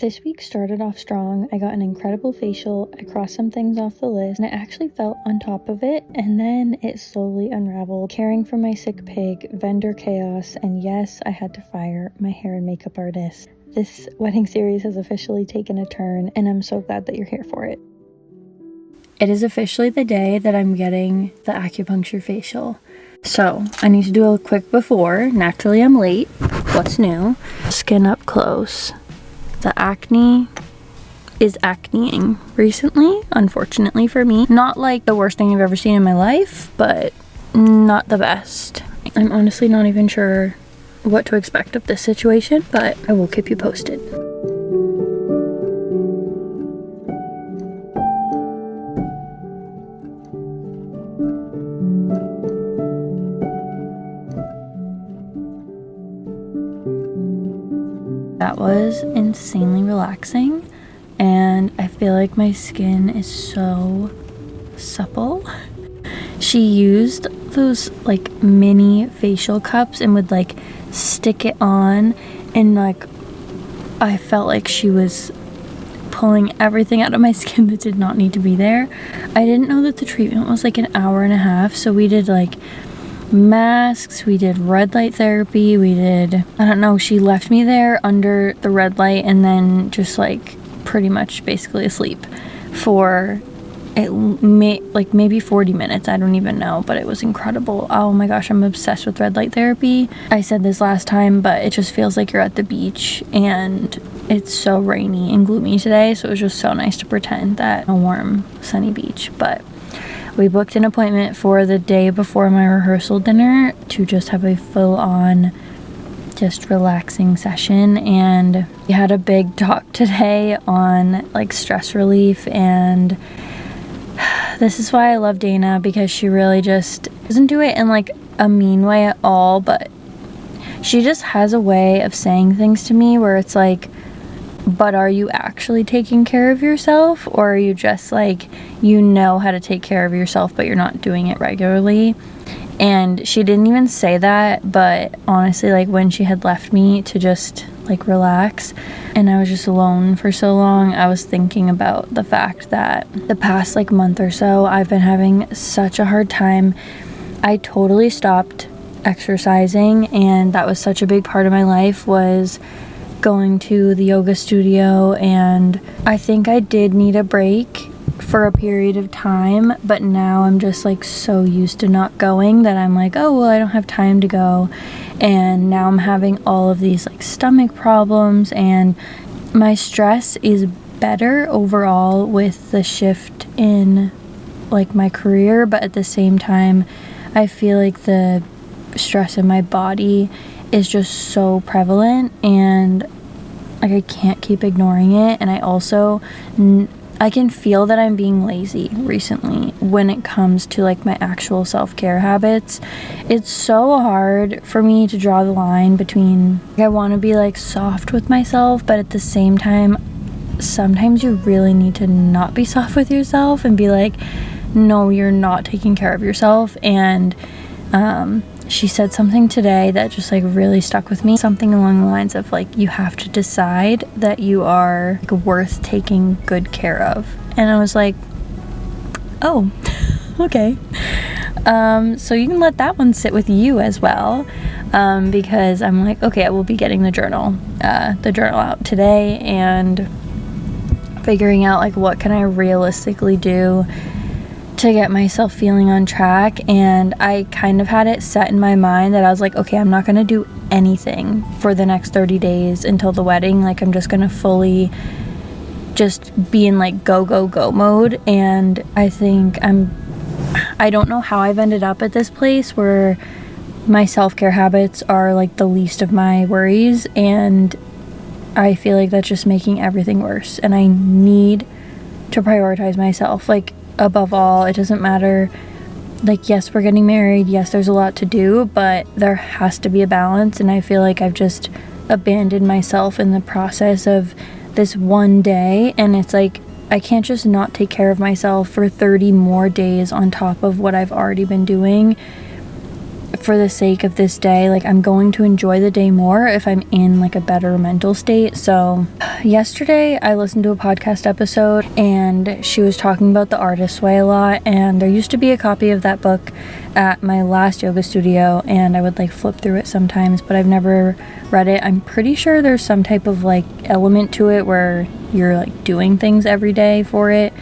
This week started off strong. I got an incredible facial, I crossed some things off the list, and I actually felt on top of it, and then it slowly unraveled. Caring for my sick pig, vendor chaos, and yes, I had to fire my hair and makeup artist. This wedding series has officially taken a turn, and I'm so glad that you're here for it. It is officially the day that I'm getting the acupuncture facial. So, I need to do a quick before. Naturally, I'm late. What's new? Skin up close. The acne is acneing recently, unfortunately for me. Not like the worst thing I've ever seen in my life, but not the best. I'm honestly not even sure what to expect of this situation, but I will keep you posted. That was insanely relaxing, and I feel like my skin is so supple. She used those like mini facial cups and would like stick it on, and like I felt like she was pulling everything out of my skin that did not need to be there. I didn't know that the treatment was like an hour and a half, so we did like masks, we did red light therapy, we did, I don't know, she left me there under the red light and then just like pretty much basically asleep for maybe 40 minutes. I don't even know, but it was incredible. Oh my gosh, I'm obsessed with red light therapy. I said this last time, but it just feels like you're at the beach, and it's so rainy and gloomy today, so it was just so nice to pretend that a warm sunny beach. But we booked an appointment for the day before my rehearsal dinner to just have a full-on, just relaxing session, and we had a big talk today on like stress relief. And this is why I love Dana, because she really just doesn't do it in like a mean way at all, but she just has a way of saying things to me where it's like, but are you actually taking care of yourself, or are you just like, you know how to take care of yourself but you're not doing it regularly? And she didn't even say that, but honestly, like when she had left me to just like relax and I was just alone for so long, I was thinking about the fact that the past like month or so I've been having such a hard time. I totally stopped exercising, and that was such a big part of my life, was going to the yoga studio, and I think I did need a break for a period of time, but now I'm just like so used to not going that I'm like, oh well, I don't have time to go. And now I'm having all of these like stomach problems, and my stress is better overall with the shift in like my career, but at the same time I feel like the stress in my body is just so prevalent, and like I can't keep ignoring it. And I also I can feel that I'm being lazy recently when it comes to like my actual self-care habits. It's so hard for me to draw the line between I want to be like soft with myself, but at the same time sometimes you really need to not be soft with yourself and be like, no, you're not taking care of yourself. And she said something today that just like really stuck with me, something along the lines of like, you have to decide that you are like worth taking good care of. And I was like, oh, okay. So you can let that one sit with you as well, because I'm like, okay, I will be getting the journal out today and figuring out like what can I realistically do to get myself feeling on track. And I kind of had it set in my mind that I was like, okay, I'm not gonna do anything for the next 30 days until the wedding. Like I'm just gonna fully just be in like go mode. And I think I don't know how I've ended up at this place where my self-care habits are like the least of my worries, and I feel like that's just making everything worse, and I need to prioritize myself. Like above all, it doesn't matter, like yes, we're getting married, yes, there's a lot to do, but there has to be a balance. And I feel like I've just abandoned myself in the process of this one day, and it's like I can't just not take care of myself for 30 more days on top of what I've already been doing. for the sake of this day, like I'm going to enjoy the day more if I'm in like a better mental state. So yesterday I listened to a podcast episode and she was talking about The Artist's Way a lot, and there used to be a copy of that book at my last yoga studio and I would like flip through it sometimes, but I've never read it. I'm pretty sure there's some type of like element to it where you're like doing things every day for it,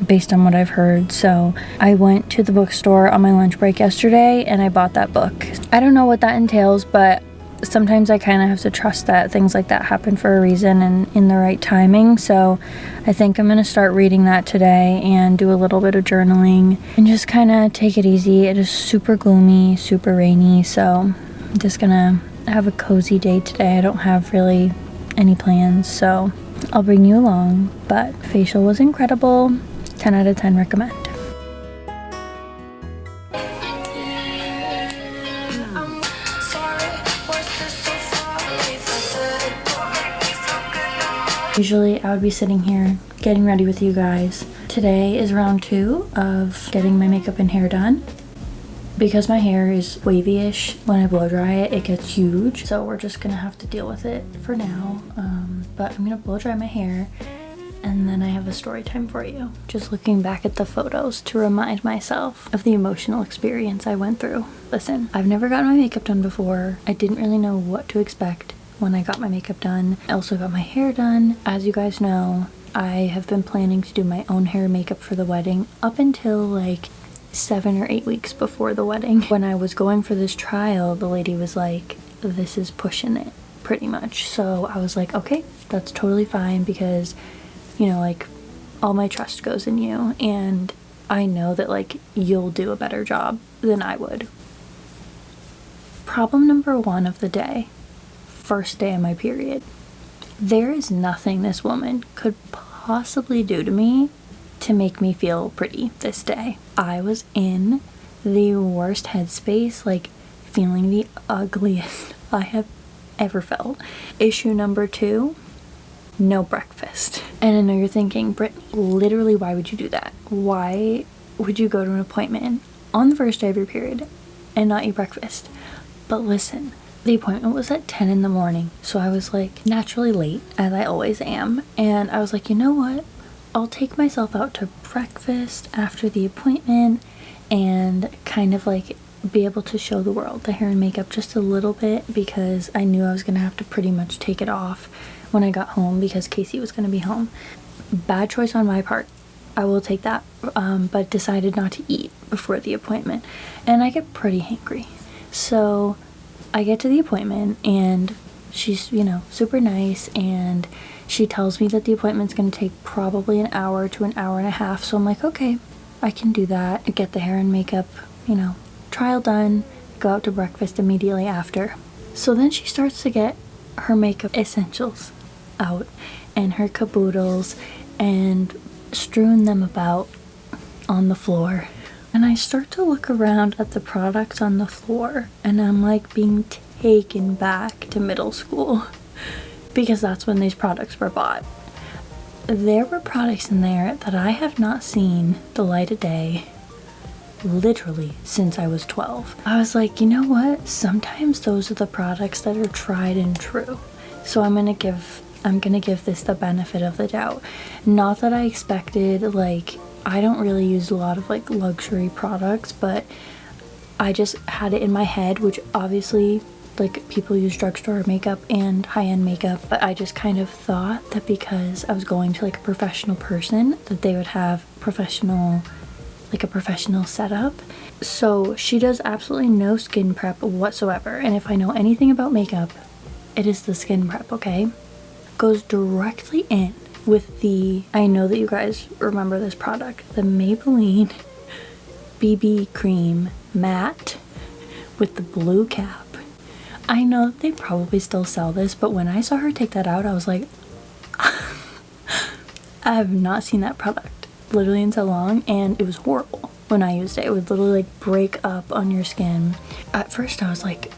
based on what I've heard. So I went to the bookstore on my lunch break yesterday and I bought that book. I don't know what that entails, but sometimes I kind of have to trust that things like that happen for a reason and in the right timing. So I think I'm going to start reading that today and do a little bit of journaling and just kind of take it easy. It is super gloomy, super rainy, so I'm just going to have a cozy day today. I don't have really any plans, so I'll bring you along. But facial was incredible. 10 out of 10 recommend. Usually I would be sitting here getting ready with you guys. Today is round 2 of getting my makeup and hair done. Because my hair is wavy-ish, when I blow dry it, it gets huge. So we're just gonna have to deal with it for now. But I'm gonna blow dry my hair and then I have a story time for you. Just looking back at the photos to remind myself of the emotional experience I went through. Listen, I've never gotten my makeup done before. I didn't really know what to expect when I got my makeup done. I also got my hair done. As you guys know, I have been planning to do my own hair and makeup for the wedding up until like 7 or 8 weeks before the wedding. When I was going for this trial, the lady was like, this is pushing it pretty much. So I was like, okay, that's totally fine, because you know, like, all my trust goes in you, and I know that, like, you'll do a better job than I would. Problem number 1 of the day, first day of my period. There is nothing this woman could possibly do to me to make me feel pretty this day. I was in the worst headspace, like, feeling the ugliest I have ever felt. Issue number 2, no breakfast. And I know you're thinking, Brittany, literally, why would you do that? Why would you go to an appointment on the first day of your period and not eat breakfast? But listen, the appointment was at 10 in the morning, so I was like naturally late, as I always am, and I was like, you know what? I'll take myself out to breakfast after the appointment and kind of like be able to show the world the hair and makeup just a little bit, because I knew I was gonna have to pretty much take it off when I got home because Casey was going to be home. Bad choice on my part. I will take that, but decided not to eat before the appointment. And I get pretty hangry. So I get to the appointment and she's, you know, super nice, and she tells me that the appointment's going to take probably an hour to an hour and a half. So I'm like, okay, I can do that. Get the hair and makeup, you know, trial done, go out to breakfast immediately after. So then she starts to get her makeup essentials out and her caboodles and strewn them about on the floor. And I start to look around at the products on the floor and I'm like being taken back to middle school, because that's when these products were bought. There were products in there that I have not seen the light of day literally since I was 12. I was like, you know what? Sometimes those are the products that are tried and true. So I'm gonna give this the benefit of the doubt. Not that I expected, like, I don't really use a lot of like luxury products, but I just had it in my head, which obviously like people use drugstore makeup and high-end makeup, but I just kind of thought that because I was going to like a professional person that they would have a professional setup. So she does absolutely no skin prep whatsoever, and if I know anything about makeup, it is the skin prep, okay? Goes directly in with the, I know that you guys remember this product, the Maybelline BB Cream Matte with the blue cap. I know they probably still sell this, but when I saw her take that out, I was like, I have not seen that product literally in so long, and it was horrible when I used it. It would literally like break up on your skin. At first I was like,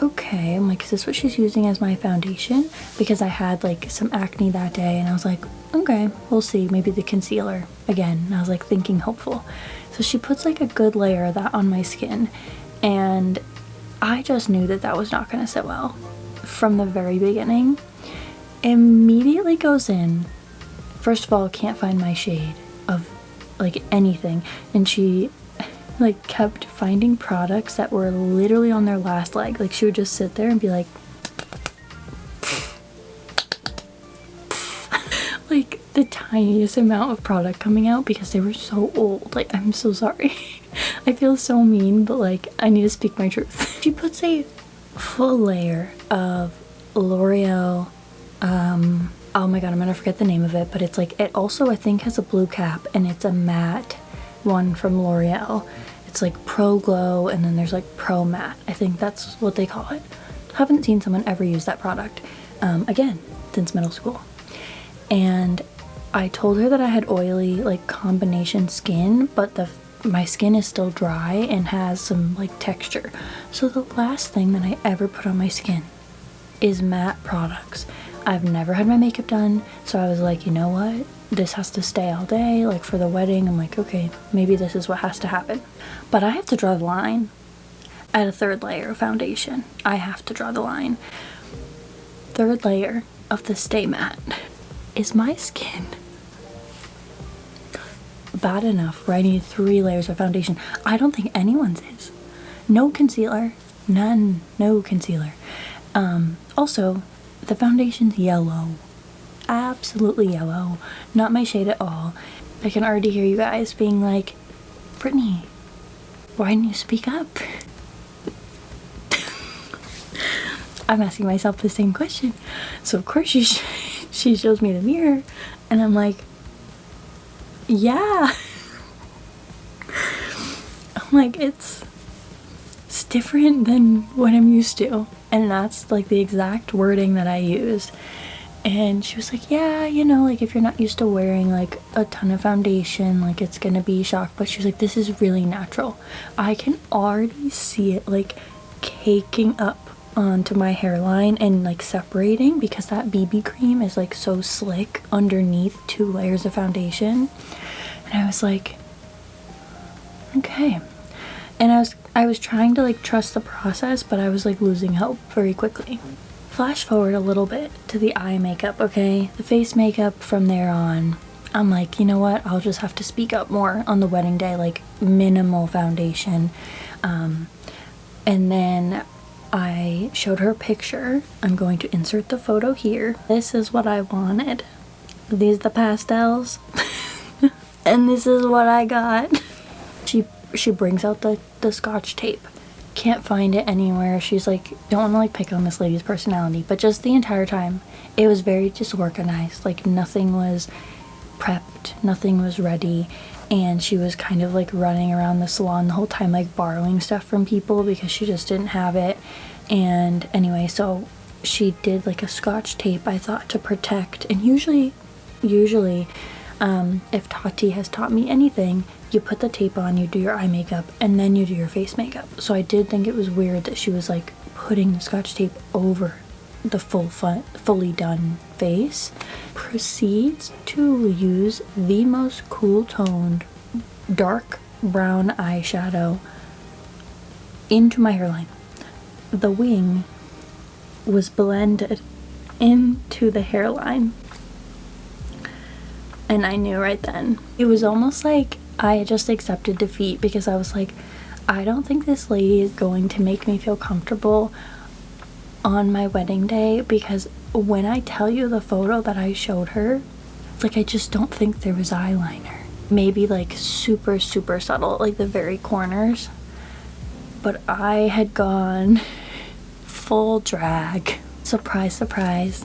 okay, I'm like, is this what she's using as my foundation? Because I had like some acne that day and I was like, okay, we'll see, maybe the concealer again. And I was like thinking hopeful. So she puts like a good layer of that on my skin, And I just knew that that was not going to sit well from the very beginning. Immediately goes in. First of all, can't find my shade of like anything. And she like kept finding products that were literally on their last leg. Like she would just sit there and be like, like the tiniest amount of product coming out because they were so old. Like, I'm so sorry. I feel so mean, but like I need to speak my truth. She puts a full layer of L'Oreal, oh my god, I'm gonna forget the name of it, but it's like, it also I think has a blue cap, and it's a matte one from L'Oreal. It's like Pro Glow, and then there's like Pro Matte. I think that's what they call it. Haven't seen someone ever use that product again since middle school. And I told her that I had oily like combination skin, but my skin is still dry and has some like texture. So the last thing that I ever put on my skin is matte products. I've never had my makeup done, so I was like, you know what? This has to stay all day, like for the wedding. I'm like, okay, maybe this is what has to happen. But I have to draw the line at a third layer of foundation. I have to draw the line. Third layer of the Stay Matte. Is my skin bad enough where I need 3 layers of foundation? I don't think anyone's is. No concealer. None. No concealer. Also, the foundation's yellow. Absolutely yellow. Not my shade at all. I can already hear you guys being like, Brittany, why didn't you speak up? I'm asking myself the same question. So of course she shows me the mirror, and I'm like, yeah. I'm like, it's different than what I'm used to. And that's like the exact wording that I used. And she was like, yeah, you know, like if you're not used to wearing like a ton of foundation, like it's gonna be a shock. But she was like, this is really natural. I can already see it like caking up onto my hairline and like separating, because that BB cream is like so slick underneath 2 layers of foundation. And I was like, okay. And I was trying to like trust the process, but I was like losing hope very quickly. Flash forward a little bit to the eye makeup, okay? The face makeup from there on, I'm like, you know what? I'll just have to speak up more on the wedding day, like minimal foundation. And then I showed her a picture. I'm going to insert the photo here. This is what I wanted. These are the pastels. And this is what I got. She brings out the scotch tape. Can't find it anywhere. She's like, don't want to like pick on this lady's personality, but just the entire time it was very disorganized. Like nothing was prepped, nothing was ready. And she was kind of like running around the salon the whole time, like borrowing stuff from people because she just didn't have it. And anyway, so she did like a scotch tape, I thought, to protect. And usually if Tati has taught me anything, you put the tape on, you do your eye makeup, and then you do your face makeup. So I did think it was weird that she was like putting the scotch tape over the fully done face. Proceeds to use the most cool toned dark brown eyeshadow into my hairline. The wing was blended into the hairline, and I knew right then. It was almost like I had just accepted defeat, because I was like, I don't think this lady is going to make me feel comfortable on my wedding day, because when I tell you the photo that I showed her, it's like I just don't think there was eyeliner. Maybe like super subtle at like the very corners, but I had gone full drag. Surprise, surprise.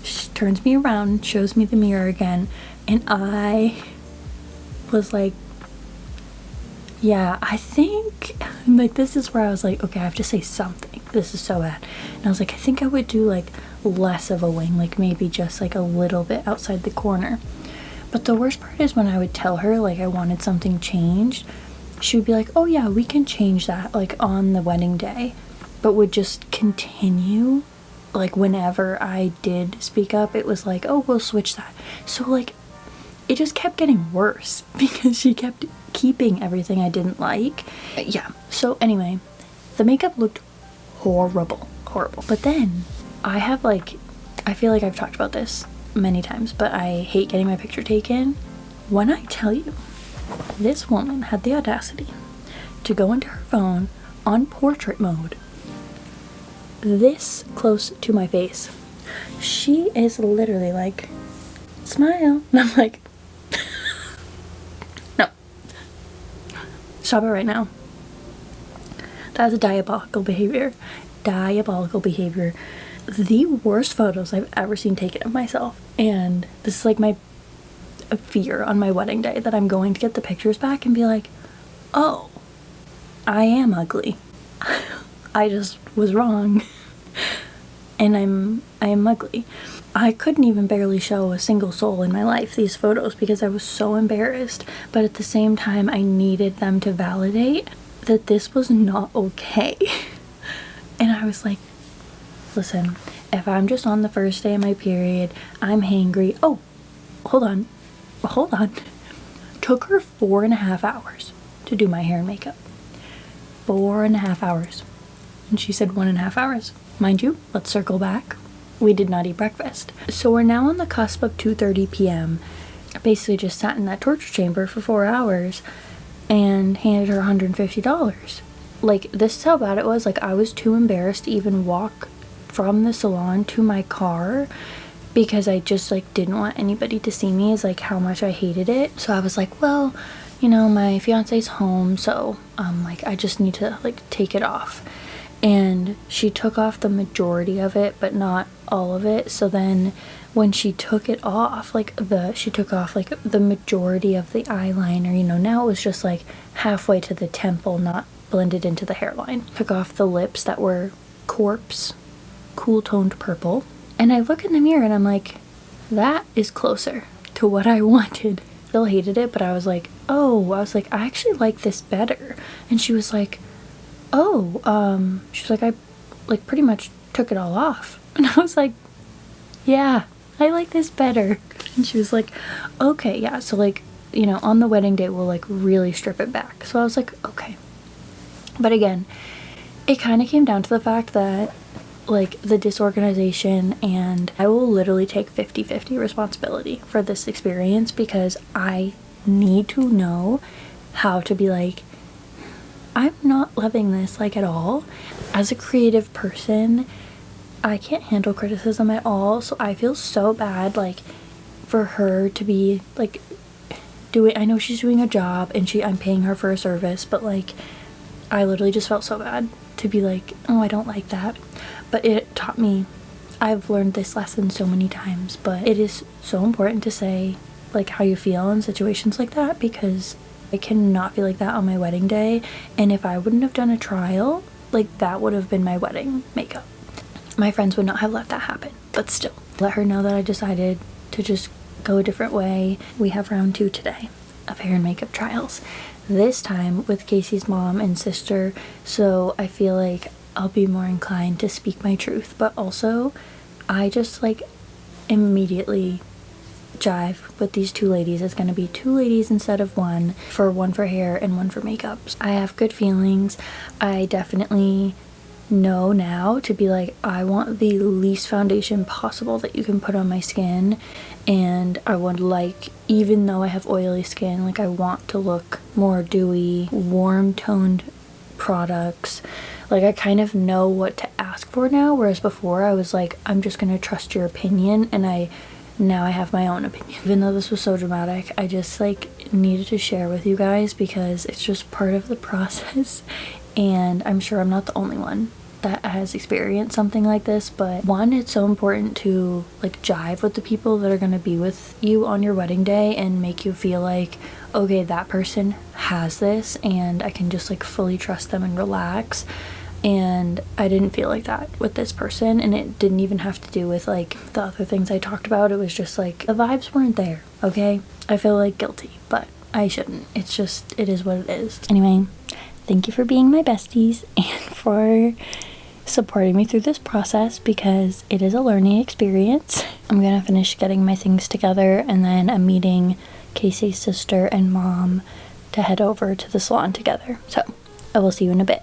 She turns me around, shows me the mirror again, and I was like, yeah, I think, like, this is where I was like, okay, I have to say something. This is so bad. And I was like, I think I would do like less of a wing, like maybe just like a little bit outside the corner. But the worst part is when I would tell her like I wanted something changed, she would be like, oh yeah, we can change that like on the wedding day, but would just continue. Like whenever I did speak up, it was like, oh, we'll switch that. So like it just kept getting worse because she kept keeping everything I didn't like. Yeah, so anyway, The makeup looked horrible. But then I feel like I've talked about this many times, but I hate getting my picture taken. When I tell you, this woman had the audacity to go into her phone on portrait mode this close to my face. She is literally like, smile. And I'm like, no. Stop it right now. That is diabolical behavior. Diabolical behavior. The worst photos I've ever seen taken of myself. And this is like my fear on my wedding day, that I'm going to get the pictures back and be like, oh, I am ugly. I just was wrong. And I am ugly. I couldn't even barely show a single soul in my life these photos because I was so embarrassed. But at the same time, I needed them to validate that this was not okay. And I was like, listen, if I'm just on the first day of my period, I'm hangry. Oh, hold on. Took her 4.5 hours to do my hair and makeup. 4.5 hours. And she said 1.5 hours. Mind you, let's circle back. We did not eat breakfast. So we're now on the cusp of 2:30 p.m. I basically just sat in that torture chamber for 4 hours and handed her $150. Like, this is how bad it was. Like, I was too embarrassed to even walk from the salon to my car because I just like didn't want anybody to see me as like how much I hated it. So I was like, well, you know, my fiance's home, so like I just need to like take it off. And she took off the majority of it, but not all of it. So then when she took it off, she took off like the majority of the eyeliner, you know, now it was just like halfway to the temple, not blended into the hairline. Took off the lips that were corpse, cool toned purple. And I look in the mirror and I'm like, that is closer to what I wanted. Still hated it, but I was like, I actually like this better. And she was like, she's like, I like pretty much took it all off. And I was like, yeah, I like this better. And she was like, okay, yeah, so like, you know, on the wedding day we'll like really strip it back. So I was like, okay. But again, it kind of came down to the fact that like the disorganization, and I will literally take 50-50 responsibility for this experience because I need to know how to be like, I'm not loving this like at all. As a creative person, I can't handle criticism at all, so I feel so bad like for her to be like I know she's doing a job and I'm paying her for a service, but like I literally just felt so bad to be like, oh, I don't like that. But it taught me, I've learned this lesson so many times, but it is so important to say like how you feel in situations like that, because I cannot feel like that on my wedding day. And if I wouldn't have done a trial, like that would have been my wedding makeup. My friends would not have let that happen, but still let her know that I decided to just go a different way. We have round 2 today of hair and makeup trials, this time with Casey's mom and sister, so I feel like I'll be more inclined to speak my truth. But also I just like immediately jive with these 2 ladies. It's gonna be 2 ladies instead of one for hair and one for makeup. I have good feelings. I definitely know now to be like, I want the least foundation possible that you can put on my skin, and I would like, even though I have oily skin, like I want to look more dewy, warm toned products. Like I kind of know what to ask for now, whereas before I was like, I'm just gonna trust your opinion, and now I have my own opinion. Even though this was so dramatic, I just like needed to share with you guys because it's just part of the process, and I'm sure I'm not the only one that has experienced something like this. But one, it's so important to like jive with the people that are going to be with you on your wedding day and make you feel like, okay, that person has this and I can just like fully trust them and relax. And I didn't feel like that with this person, and it didn't even have to do with like the other things I talked about. It was just like the vibes weren't there. Okay, I feel like guilty, but I shouldn't. It's just, it is what it is. Anyway, thank you for being my besties and for supporting me through this process, because it is a learning experience. I'm gonna finish getting my things together, and then I'm meeting Casey's sister and mom to head over to the salon together. So I will see you in a bit.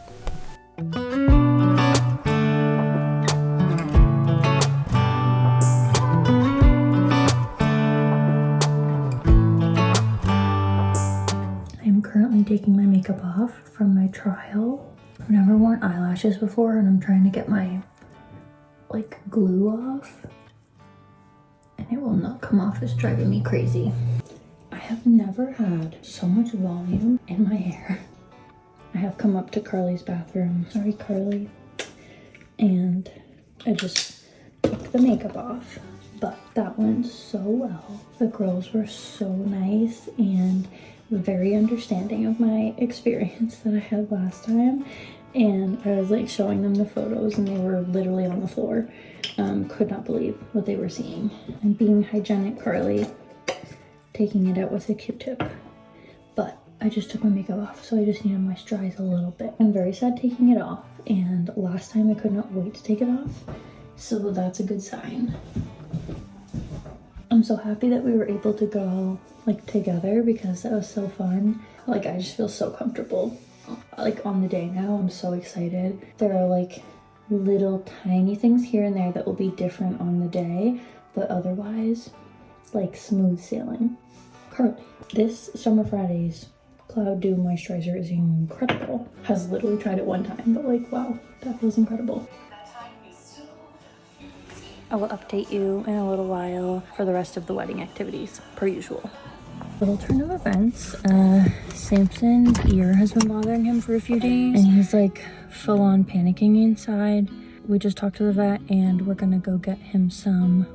taking my makeup off from my trial. I've never worn eyelashes before and I'm trying to get my like glue off and it will not come off. It's driving me crazy. I have never had so much volume in my hair. I have come up to Carly's bathroom, sorry Carly, and I just took the makeup off, but that went so well. The girls were so nice and very understanding of my experience that I had last time, and I was like showing them the photos and they were literally on the floor. Could not believe what they were seeing. I'm being hygienic Carly, taking it out with a Q-tip, but I just took my makeup off, so I just need to moisturize a little bit. I'm very sad taking it off, and last time I could not wait to take it off, so that's a good sign. I'm so happy that we were able to go like together because that was so fun. Like I just feel so comfortable like on the day now. I'm so excited. There are like little tiny things here and there that will be different on the day, but otherwise like smooth sailing. Carly, this Summer Fridays Cloud Dew Moisturizer is incredible. Has literally tried it one time, but like, wow, that feels incredible. I will update you in a little while for the rest of the wedding activities, per usual. Little turn of events. Samson's ear has been bothering him for a few days, and he's like full on panicking inside. We just talked to the vet, and we're gonna go get him some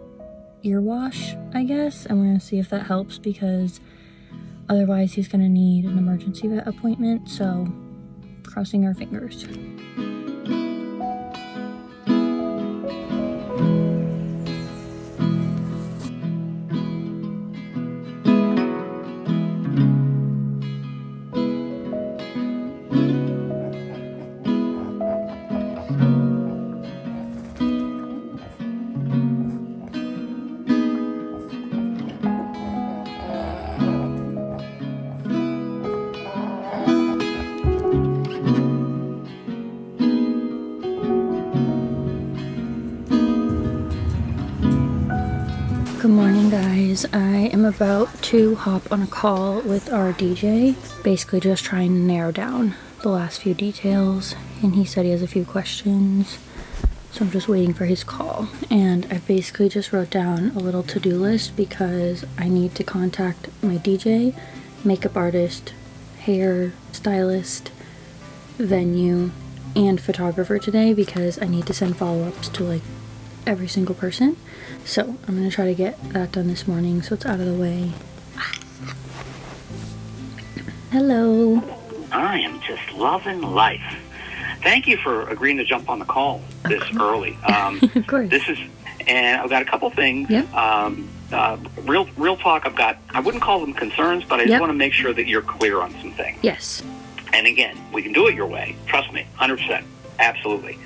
ear wash, I guess, and we're gonna see if that helps because otherwise he's gonna need an emergency vet appointment, so crossing our fingers. Good morning guys, I am about to hop on a call with our DJ, basically just trying to narrow down the last few details, and he said he has a few questions, so I'm just waiting for his call. And I basically just wrote down a little to-do list because I need to contact my DJ, makeup artist, hair stylist, venue, and photographer today because I need to send follow-ups to like every single person. So I'm gonna try to get that done this morning so it's out of the way. Hello. I am just loving life. Thank you for agreeing to jump on the call this early. Of course. And I've got a couple things. Yep. Real talk. I wouldn't call them concerns, but I just want to make sure that you're clear on some things. Yes. And again, we can do it your way. Trust me, 100%. Absolutely.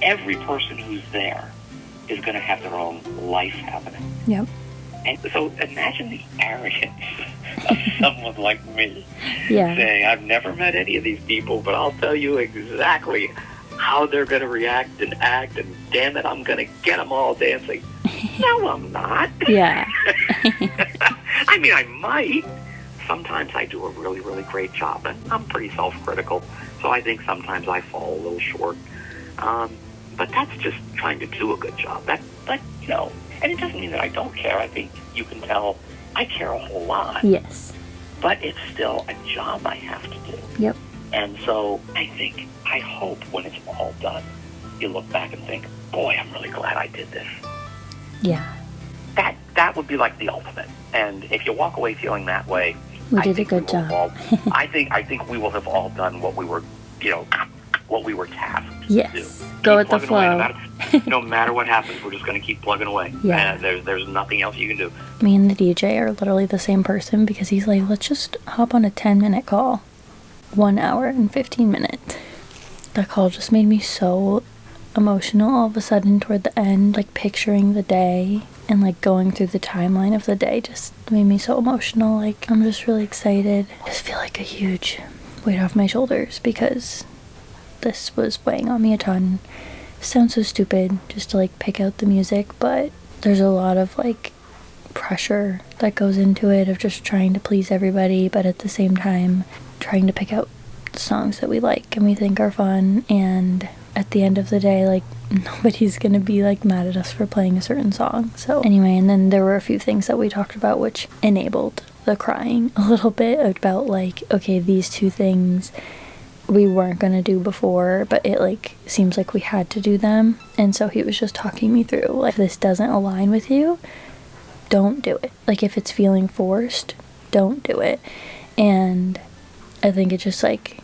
Every person who's there is going to have their own life happening. Yep. And so imagine the arrogance of someone like me saying, I've never met any of these people, but I'll tell you exactly how they're going to react and act, and damn it, I'm going to get them all dancing. No, I'm not. Yeah. I mean, I might. Sometimes I do a really, really great job, and I'm pretty self-critical, so I think sometimes I fall a little short. But that's just trying to do a good job. But, you know, and it doesn't mean that I don't care. I think you can tell I care a whole lot. Yes. But it's still a job I have to do. Yep. And so I hope when it's all done, you look back and think, boy, I'm really glad I did this. Yeah. That would be like the ultimate. And if you walk away feeling that way, we did a good job. I think we will have all done what we were, what we were tasked yes. to do. Go with the flow. No matter what happens, we're just going to keep plugging away. Yeah. And there's nothing else you can do. Me and the DJ are literally the same person because he's like, let's just hop on a 10-minute call. 1 hour and 15 minutes. That call just made me so emotional all of a sudden toward the end, like picturing the day and like going through the timeline of the day just made me so emotional. Like I'm just really excited. I just feel like a huge weight off my shoulders because this was weighing on me a ton. Sounds so stupid just to like pick out the music, but there's a lot of like pressure that goes into it of just trying to please everybody, but at the same time trying to pick out songs that we like and we think are fun, and at the end of the day, like, nobody's gonna be like mad at us for playing a certain song. So anyway, and then there were a few things that we talked about which enabled the crying a little bit, about like, okay, these two things we weren't gonna do before, but it like seems like we had to do them. And so he was just talking me through, like, if this doesn't align with you, don't do it. Like, if it's feeling forced, don't do it. And I think it just like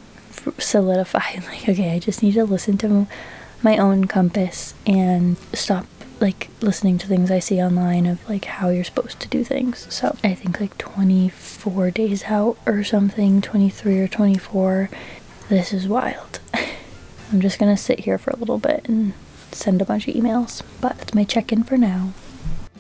solidified, like, okay, I just need to listen to my own compass and stop like listening to things I see online of like how you're supposed to do things. So I think like 24 days out or something, 23 or 24, this is wild. I'm just gonna sit here for a little bit and send a bunch of emails, but that's my check-in for now.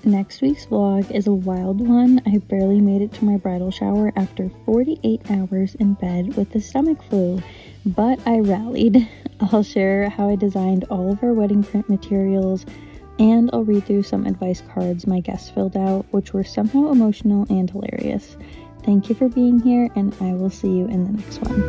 Next week's vlog is a wild one. I barely made it to my bridal shower after 48 hours in bed with the stomach flu, but I rallied. I'll share how I designed all of our wedding print materials, and I'll read through some advice cards my guests filled out, which were somehow emotional and hilarious. Thank you for being here, and I will see you in the next one.